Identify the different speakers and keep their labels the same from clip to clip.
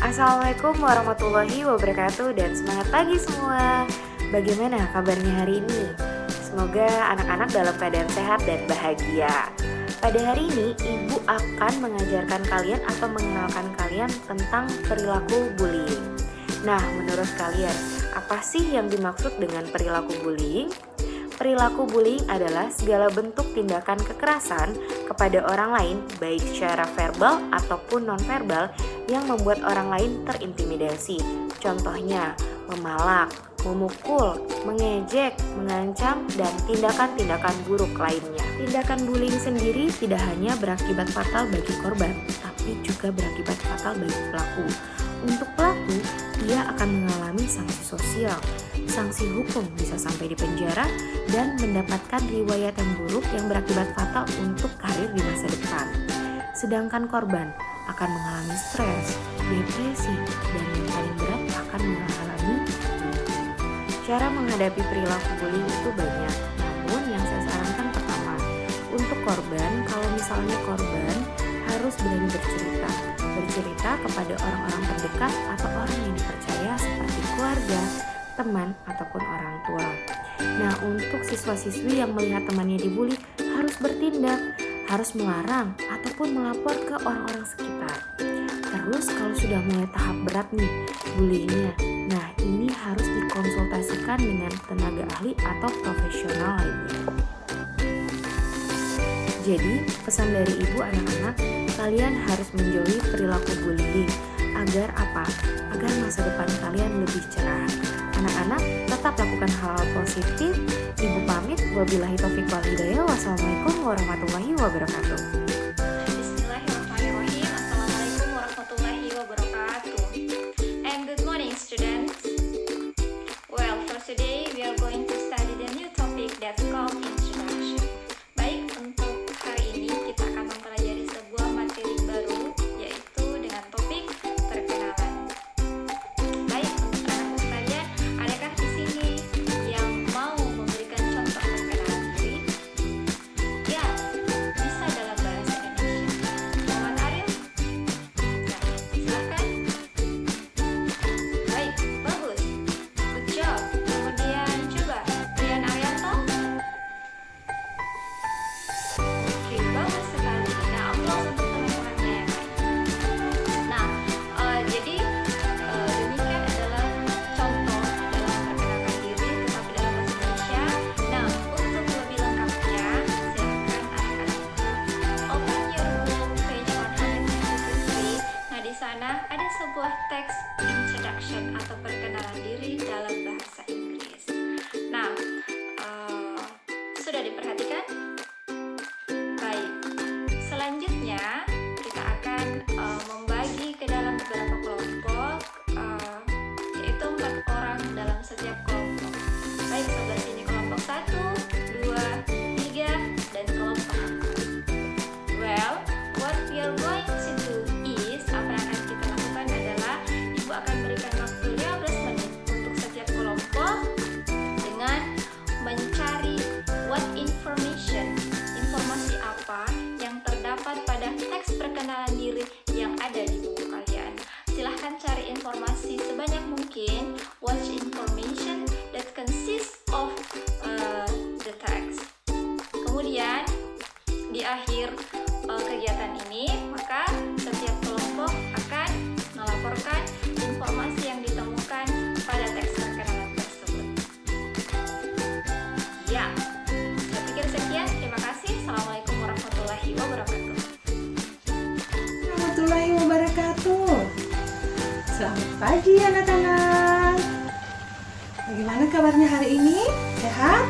Speaker 1: Assalamualaikum warahmatullahi wabarakatuh dan semangat pagi semua. Bagaimana kabarnya hari ini? Semoga anak-anak dalam keadaan sehat dan bahagia. Pada hari ini, Ibu akan mengajarkan kalian atau mengenalkan kalian tentang perilaku bullying. Nah, menurut kalian, apa sih yang dimaksud dengan perilaku bullying? Perilaku bullying adalah segala bentuk tindakan kekerasan kepada orang lain, baik secara verbal ataupun nonverbal, yang membuat orang lain terintimidasi. Contohnya, memalak, memukul, mengejek, mengancam, dan tindakan-tindakan buruk lainnya. Tindakan bullying sendiri tidak hanya berakibat fatal bagi korban, tapi juga berakibat fatal bagi pelaku. Untuk pelaku, ia akan mengalami sanksi sosial. Sanksi hukum bisa sampai di penjara dan mendapatkan riwayat yang buruk yang berakibat fatal untuk karir di masa depan. Sedangkan korban akan mengalami stres, depresi, dan yang paling berat akan mengalami cara menghadapi perilaku bullying itu banyak. Namun yang saya sarankan pertama, untuk korban, kalau misalnya korban harus berani bercerita kepada orang-orang terdekat atau orang yang dipercaya seperti keluarga, teman, ataupun orang tua. Nah, untuk siswa-siswi yang melihat temannya dibully harus bertindak, harus melarang ataupun melapor ke orang-orang sekitar. Terus kalau sudah mulai tahap berat nih bullyingnya, nah ini harus dikonsultasikan dengan tenaga ahli atau profesional lainnya. Jadi, pesan dari ibu anak-anak, kalian harus menjauhi perilaku bullying. Agar apa? Agar masa depan kalian lebih cerah. Anak-anak, tetap lakukan hal positif. Ibu pamit. Wabillahi taufiq wal hidayah. Wassalamualaikum warahmatullahi wabarakatuh.
Speaker 2: Bismillahirrahmanirrahim. Assalamualaikum warahmatullahi wabarakatuh. And good morning, students. Well, for today we are going to study the new topic that's called introduction. Baik, untuk hari ini kita akan mempelajari sebuah materi baru, yaitu dengan topik perkenalan. Baik, untuk anak sekalian, adakah di sini yang mau memberikan contoh perkenalan diri? Ya, bisa dalam bahasa Indonesia. Muhammad Ariel? Ya, silakan. Baik, bagus. Good job. Kemudian coba Rian Arianto. Oke, bagus sekali. Nah, aplaus untuk teman-temannya yang lain. Nah, jadi demikian adalah contoh dalam perkenalkan diri tetapi dalam bahasa Indonesia. Nah, untuk lebih lengkapnya, silakan anak-anak open your book page 153. Nah, di sana ada sebuah teks introduction atau perkenalan diri dalam bahasa Inggris. Nah, sudah diperhatikan? Baik. Selanjutnya kita akan membagi ke dalam beberapa kelompok, yaitu 4 orang dalam setiap kelompok. Baik, sebelah sini kelompok 1, 2, 3, dan kelompok 4. Well, what we are going to do is, apa yang akan kita lakukan adalah Ibu akan berikan waktu 15 menit untuk setiap kelompok dengan mencari what information, informasi apa yang terdapat pada teks perkenalan diri yang ada di buku kalian. Silahkan cari informasi sebanyak mungkin, watch information that consists of the text. Kemudian di akhir kegiatan ini, maka setiap kelompok akan melaporkan informasi yang ditemukan pada teks perkenalan tersebut. Ya, saya pikir sekian. Terima kasih. Assalamualaikum warahmatullahi wabarakatuh.
Speaker 3: Warahmatullahi wabarakatuh. Selamat pagi anak-anak. Bagaimana kabarnya hari ini? Sehat?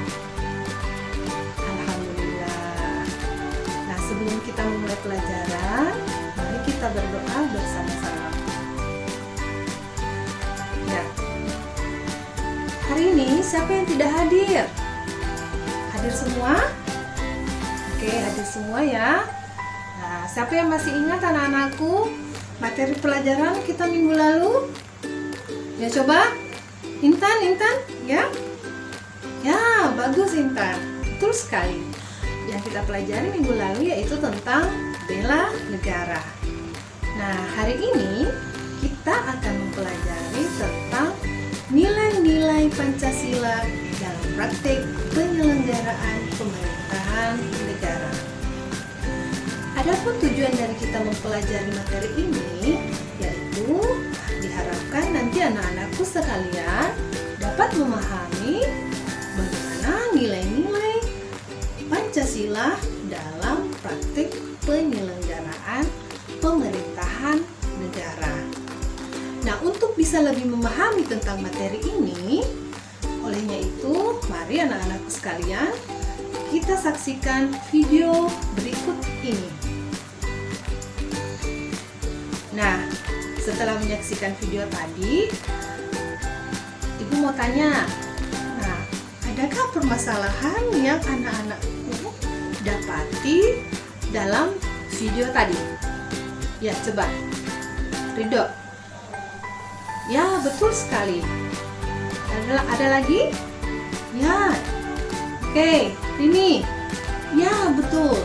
Speaker 3: Alhamdulillah. Nah, sebelum kita memulai pelajaran, mari kita berdoa bersama-sama. Ya. Hari ini siapa yang tidak hadir? Hadir semua? Oke, hadir semua ya. Nah, siapa yang masih ingat anak-anakku materi pelajaran kita minggu lalu? Ya, coba Intan, ya? Ya, bagus Intan. Betul sekali. Yang kita pelajari minggu lalu yaitu tentang bela negara. Nah, hari ini kita akan mempelajari tentang nilai-nilai Pancasila dalam praktik penyelenggaraan pemerintahan negara. Adapun tujuan dari kita mempelajari materi ini yaitu diharapkan nanti anak-anakku sekalian dapat memahami bagaimana nilai-nilai Pancasila dalam praktik penyelenggaraan pemerintahan negara. Nah, untuk bisa lebih memahami tentang materi ini, olehnya itu, mari anak-anakku sekalian, kita saksikan video berikut ini. Nah, setelah menyaksikan video tadi, Ibu mau tanya, nah, adakah permasalahan yang anak-anakku dapati dalam video tadi? Ya, coba. Ridho. Ya, betul sekali. Ada lagi? Ya. Oke, ini. Ya, betul.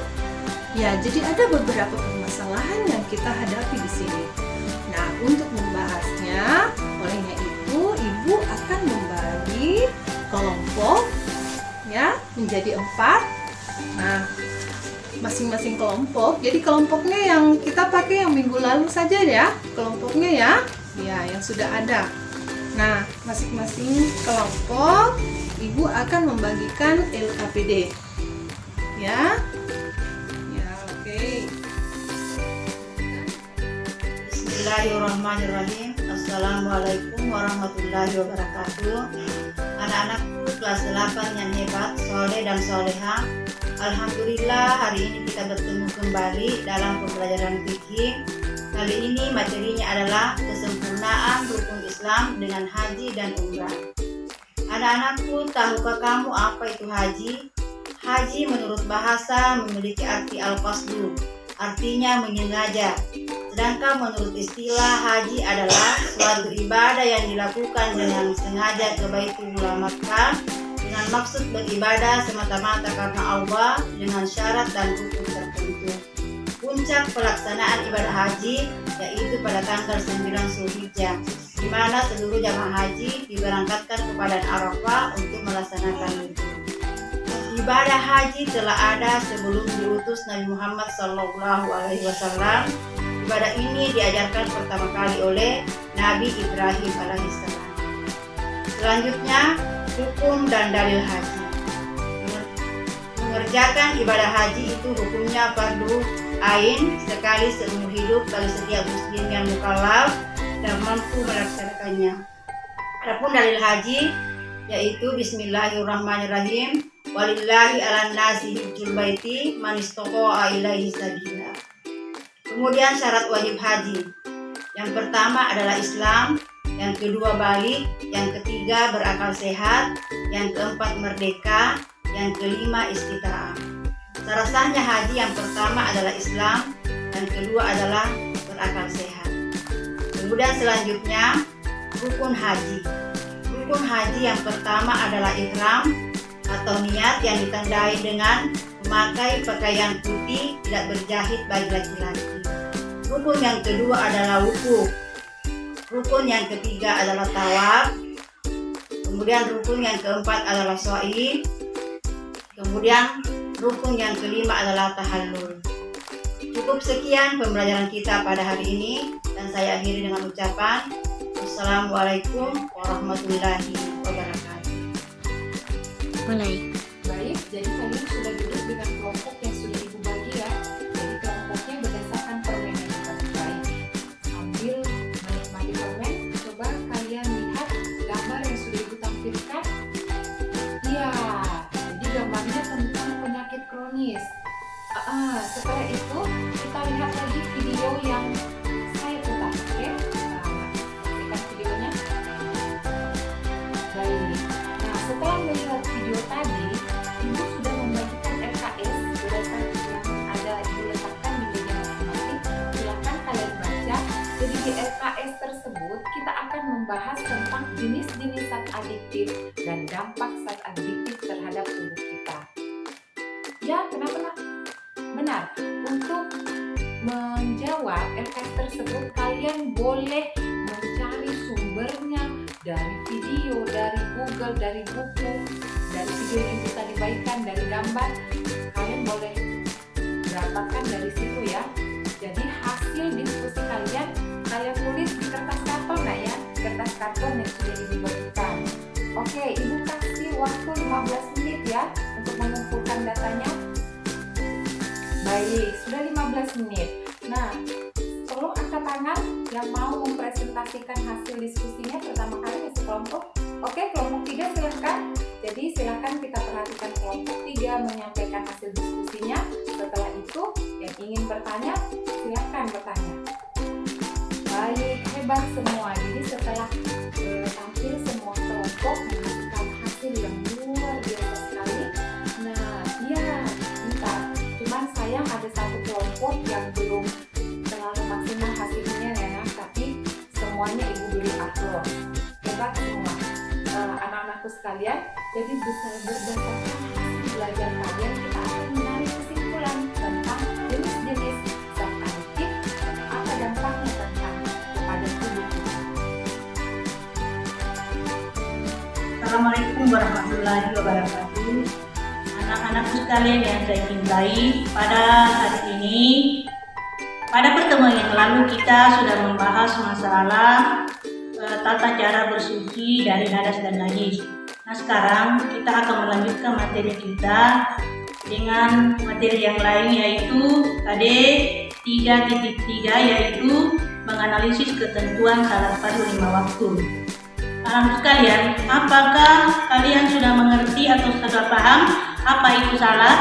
Speaker 3: Ya, jadi ada beberapa permasalahan yang kita hadapi di sini. Nah, untuk membahasnya, olehnya itu Ibu akan membagi kelompok ya menjadi 4. Nah, masing-masing kelompok. Jadi kelompoknya yang kita pakai yang minggu lalu saja ya, kelompoknya ya. Ya, yang sudah ada. Nah, masing-masing kelompok Ibu akan membagikan LKPD. Ya. Ya, oke.
Speaker 4: Bismillahirrahmanirrahim. Assalamualaikum warahmatullahi wabarakatuh. Anak-anakku kelas 8 yang hebat, soleh dan soleha. Alhamdulillah hari ini kita bertemu kembali dalam pembelajaran fikih. Kali ini materinya adalah kesempurnaan rukun Islam dengan haji dan umrah. Anak-anakku, tahukah kamu apa itu haji? Haji menurut bahasa memiliki arti al-qasdu, artinya menyengaja. Sedangkan menurut istilah haji adalah suatu ibadah yang dilakukan dengan sengaja ke Baitullah Makkah dengan maksud beribadah semata-mata karena Allah dengan syarat dan rukun tertentu. Puncak pelaksanaan ibadah haji yaitu pada tanggal 9 Zulhijjah, di mana seluruh jamaah haji diberangkatkan ke Padang Arafah untuk melaksanakan wudhu. Ibadah haji telah ada sebelum diutus Nabi Muhammad SAW. Ibadah ini diajarkan pertama kali oleh Nabi Ibrahim alaihissalam. Selanjutnya, hukum dan dalil haji. Mengerjakan ibadah haji itu hukumnya fardu ain sekali seumur hidup bagi setiap muslim yang mukallaf dan mampu melaksanakannya. Adapun dalil haji yaitu Bismillahirrahmanirrahim. Walillahi 'alan nasi hajjul baiti man istata'a ilaihi sabila. Kemudian syarat wajib haji. Yang pertama adalah Islam, yang kedua balik, yang ketiga berakal sehat, yang keempat merdeka, yang kelima istita'ah. Syarat sahnya haji yang pertama adalah Islam, yang kedua adalah berakal sehat. Kemudian selanjutnya rukun haji. Rukun haji yang pertama adalah ihram atau niat yang ditandai dengan memakai pakaian putih tidak berjahit bagi laki-laki. Rukun yang kedua adalah wukuf. Rukun yang ketiga adalah tawaf. Kemudian rukun yang keempat adalah sha'i. Kemudian rukun yang kelima adalah tahallul. Cukup sekian pembelajaran kita pada hari ini dan saya akhiri dengan ucapan Assalamualaikum warahmatullahi wabarakatuh.
Speaker 1: Mulai.
Speaker 3: Baik, jadi kalian sudah duduk dengan kelompok yang sudah Ibu bagi ya. Jadi kelompoknya berdasarkan permen yang dipakai. Sambil menikmati permen, coba kalian lihat gambar yang sudah Ibu tampilkan. Iya, jadi gambarnya tentang penyakit kronis. Setelah itu kita lihat lagi video yang saya putar, oke? Saksikan videonya. Baik. Nah, setelah melihat video tadi, Ibu sudah membagikan RKS berdasarkan yang ada Ibu letakkan di meja masing-masing. Silakan kalian baca. Jadi di RKS tersebut kita akan membahas tentang jenis-jenis zat adiktif dan dampak zat adiktif terhadap tubuh kita. Ya, kenapa? Benar. Untuk menjawab RKS tersebut, kalian boleh
Speaker 5: Google, dari buku, dari video yang kita dibagikan, dari gambar, kalian boleh dapatkan dari situ ya. Jadi hasil diskusi kalian tulis di kertas karton ya, kertas karton yang sudah Ibu bagikan. Oke, Ibu kasih waktu 15 menit ya untuk mengumpulkan datanya. Baik, sudah 15 menit. Nah, tolong angkat tangan yang mau mempresentasikan hasil diskusinya pertama kali sekelompok. Oke, kelompok 3 silahkan. Jadi silahkan kita perhatikan kelompok 3 menyampaikan hasil diskusinya. Setelah itu yang ingin bertanya silahkan bertanya. Baik, hebat semua. Jadi setelah tampil semua kelompok menghasilkan hasil yang luar biasa sekali. Nah, iya, bentar. Cuman sayang ada satu kelompok yang belum terlalu maksimal hasilnya ya, tapi semuanya Ibu beri aplaus. Hebat semua. Anak-anakku sekalian, jadi berdasarkan hasil belajar kalian kita akan menarik kesimpulan tentang jenis-jenis zat aditif dan apa dampaknya kepada tubuh kita.
Speaker 4: Assalamualaikum warahmatullahi wabarakatuh. Anak-anakku sekalian yang saya cintai, pada hari ini, pada pertemuan yang lalu kita sudah membahas masalah tata cara bersuci dari hadas dan najis. Nah, sekarang kita akan melanjutkan materi kita dengan materi yang lain, yaitu KD 3.3, yaitu menganalisis ketentuan salat fardu 5 waktu. Anak sekalian, apakah kalian sudah mengerti atau sudah paham apa itu salat?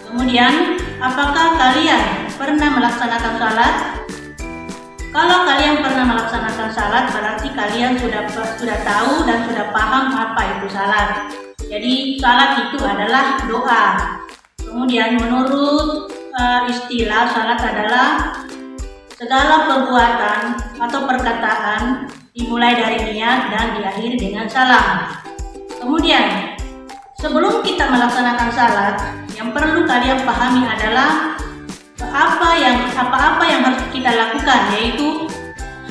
Speaker 4: Kemudian, apakah kalian pernah melaksanakan salat? Kalau kalian pernah melaksanakan salat, berarti kalian sudah tahu dan sudah paham apa itu salat. Jadi salat itu adalah doa. Kemudian menurut istilah, salat adalah segala perbuatan atau perkataan dimulai dari niat dan diakhiri dengan salam. Kemudian sebelum kita melaksanakan salat, yang perlu kalian pahami adalah apa yang harus kita lakukan, yaitu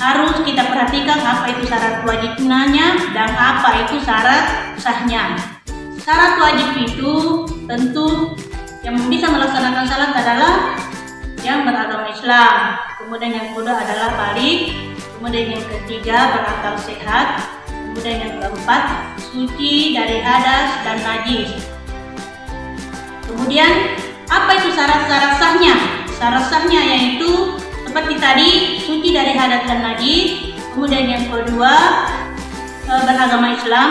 Speaker 4: harus kita perhatikan apa itu syarat wajibnya dan apa itu syarat sahnya. Syarat wajib itu tentu yang bisa melaksanakan salat adalah yang beragama Islam, kemudian yang kedua adalah balik, kemudian yang ketiga berakal sehat, kemudian yang keempat suci dari hadas dan najis. Kemudian apa itu syarat-syarat sahnya? Syarat sahnya yaitu seperti tadi, suci dari hadas dan najis. Kemudian yang kedua beragama Islam.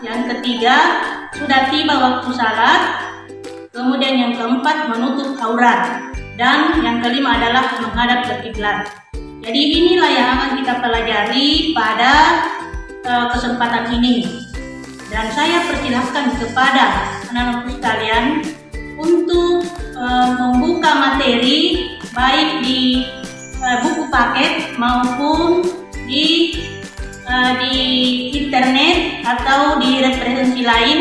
Speaker 4: Yang ketiga sudah tiba waktu salat. Kemudian yang keempat menutup aurat. Dan yang kelima adalah menghadap ke kiblat. Jadi inilah yang akan kita pelajari pada kesempatan ini. Dan saya persilahkan kepada anak-anak sekalian untuk membuka materi baik di buku paket maupun di internet atau di referensi lain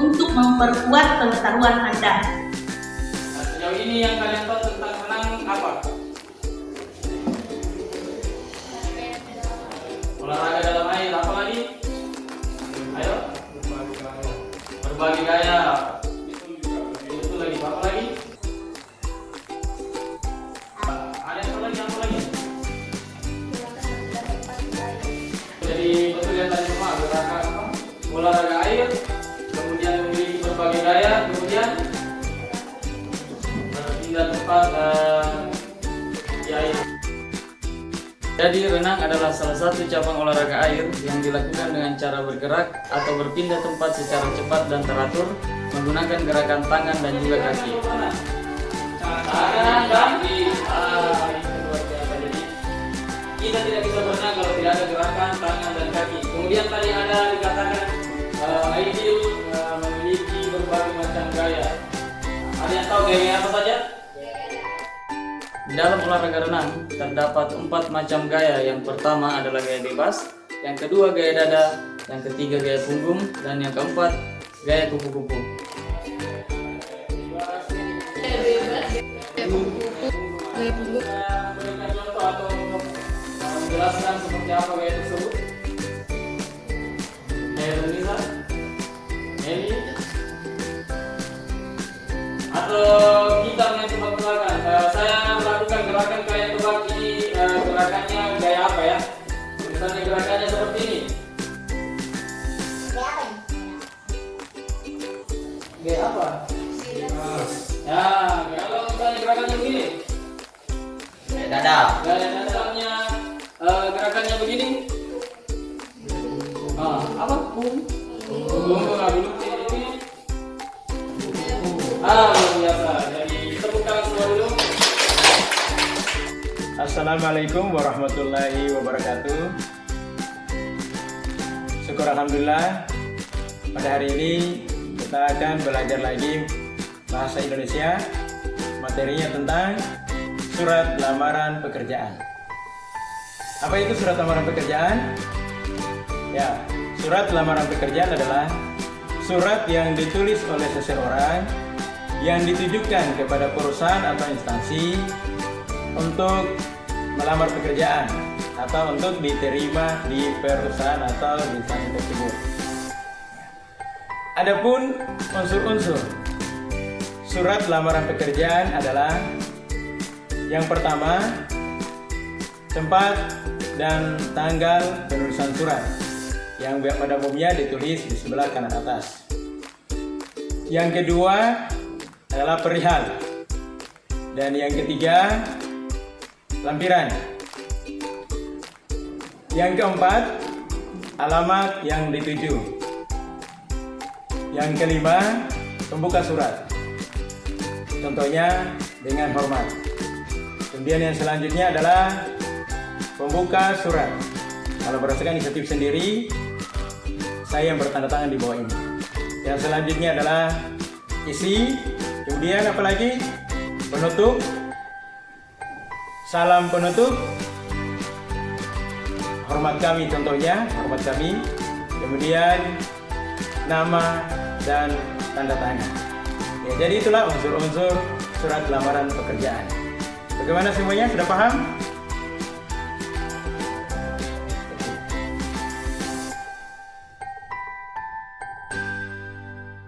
Speaker 4: untuk memperkuat pengetahuan Anda.
Speaker 6: Nah, sejauh ini yang kalian tahu tentang renang apa? Olahraga dalam air, apa lagi? Ayo, berbagi gaya. Itu lagi, apa lagi? Ada apa lagi? Jadi betul yang tadi semua gerakan apa? Olahraga air, kemudian memiliki berbagai gaya, kemudian berpindah tempat di air. Jadi renang adalah salah satu cabang olahraga air yang dilakukan dengan cara bergerak atau berpindah tempat secara cepat dan teratur menggunakan gerakan tangan dan juga kaki. Tangan, kaki, itu luar biasa. Jadi kita tidak bisa berenang kalau tidak ada gerakan tangan dan kaki. Kemudian tadi ada dikatakan ideal memiliki berbagai macam gaya. Ada yang tahu gaya apa saja? Di dalam olahraga renang terdapat 4 macam gaya. Yang pertama adalah gaya bebas, yang kedua gaya dada, yang ketiga gaya punggung, dan yang keempat gaya kupu-kupu. Berikan contoh atau menjelaskan seperti apa gaya tersebut? atau kita yang tebak-tebakan. Saya melakukan gerakan kalian tebak ini gerakannya gaya apa ya? Misalnya gerakannya seperti ini. Gaya apa? Ya, kalau misalnya gerakannya begini. Gaya dada. Gaya dadanya gerakannya begini. Apa? Luar biasa. Jadi tepuk tangan semua dulu.
Speaker 7: Assalamualaikum warahmatullahi wabarakatuh. Syukur alhamdulillah, pada hari ini kita akan belajar lagi bahasa Indonesia. Materinya tentang surat lamaran pekerjaan. Apa itu surat lamaran pekerjaan? Ya, surat lamaran pekerjaan adalah surat yang ditulis oleh seseorang yang ditujukan kepada perusahaan atau instansi untuk melamar pekerjaan atau untuk diterima di perusahaan atau di instansi tersebut. Adapun unsur-unsur surat lamaran pekerjaan adalah yang pertama, tempat dan tanggal penulisan surat yang pada umumnya ditulis di sebelah kanan atas. Yang kedua adalah perihal, dan yang ketiga lampiran. Yang keempat alamat yang dituju. Yang kelima pembuka surat, contohnya dengan hormat. Kemudian yang selanjutnya adalah pembuka surat. Kalau berdasarkan inisiatif sendiri, saya yang bertanda tangan di bawah ini. Yang selanjutnya adalah isi, kemudian apalagi penutup, salam penutup, hormat kami contohnya, hormat kami, kemudian nama dan tanda tangan. Ya, jadi itulah unsur-unsur surat lamaran pekerjaan. Bagaimana semuanya, sudah paham?